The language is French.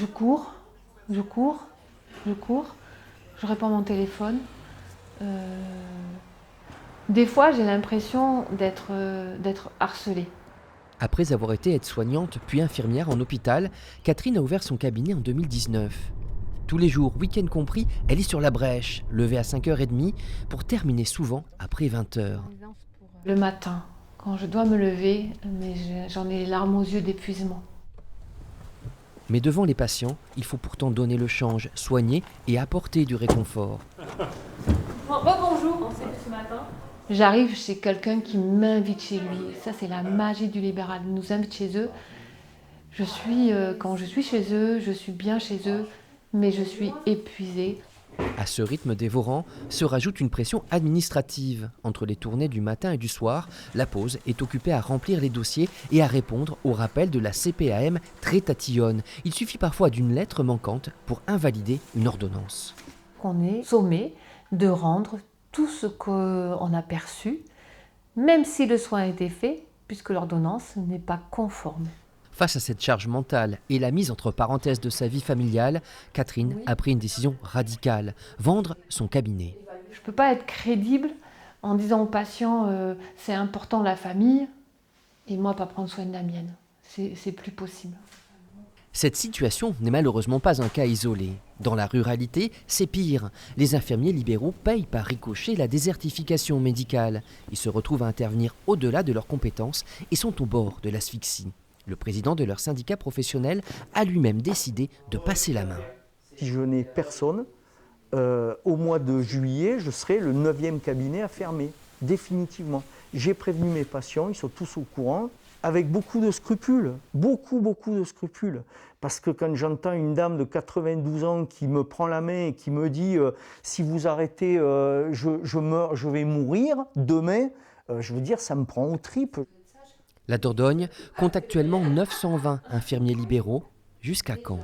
Je cours, je cours, je cours, je réponds à mon téléphone. Des fois, j'ai l'impression d'être harcelée. Après avoir été aide-soignante puis infirmière en hôpital, Catherine a ouvert son cabinet en 2019. Tous les jours, week-end compris, elle est sur la brèche, levée à 5h30 pour terminer souvent après 20h. Le matin, quand je dois me lever, mais j'en ai les larmes aux yeux d'épuisement. Mais devant les patients, il faut pourtant donner le change, soigner et apporter du réconfort. Bonjour, on s'est vu ce matin. J'arrive chez quelqu'un qui m'invite chez lui. Ça, c'est la magie du libéral. Ils nous invitent chez eux. Quand je suis chez eux, je suis bien chez eux, mais je suis épuisée. À ce rythme dévorant se rajoute une pression administrative. Entre les tournées du matin et du soir, la pause est occupée à remplir les dossiers et à répondre aux rappels de la CPAM très tatillonne. Il suffit parfois d'une lettre manquante pour invalider une ordonnance. On est sommé de rendre tout ce qu'on a perçu, même si le soin a été fait, puisque l'ordonnance n'est pas conforme. Face à cette charge mentale et la mise entre parenthèses de sa vie familiale, Catherine a pris une décision radicale, vendre son cabinet. Je ne peux pas être crédible en disant aux patients c'est important la famille et moi pas prendre soin de la mienne. C'est plus possible. Cette situation n'est malheureusement pas un cas isolé. Dans la ruralité, c'est pire. Les infirmiers libéraux payent par ricochet la désertification médicale. Ils se retrouvent à intervenir au-delà de leurs compétences et sont au bord de l'asphyxie. Le président de leur syndicat professionnel a lui-même décidé de passer la main. Si je n'ai personne, au mois de juillet, je serai le 9e cabinet à fermer, définitivement. J'ai prévenu mes patients, ils sont tous au courant, avec beaucoup de scrupules, beaucoup de scrupules. Parce que quand j'entends une dame de 92 ans qui me prend la main et qui me dit si vous arrêtez, je meurs, je vais mourir demain, je veux dire, ça me prend aux tripes. La Dordogne compte actuellement 920 infirmiers libéraux. Jusqu'à quand ?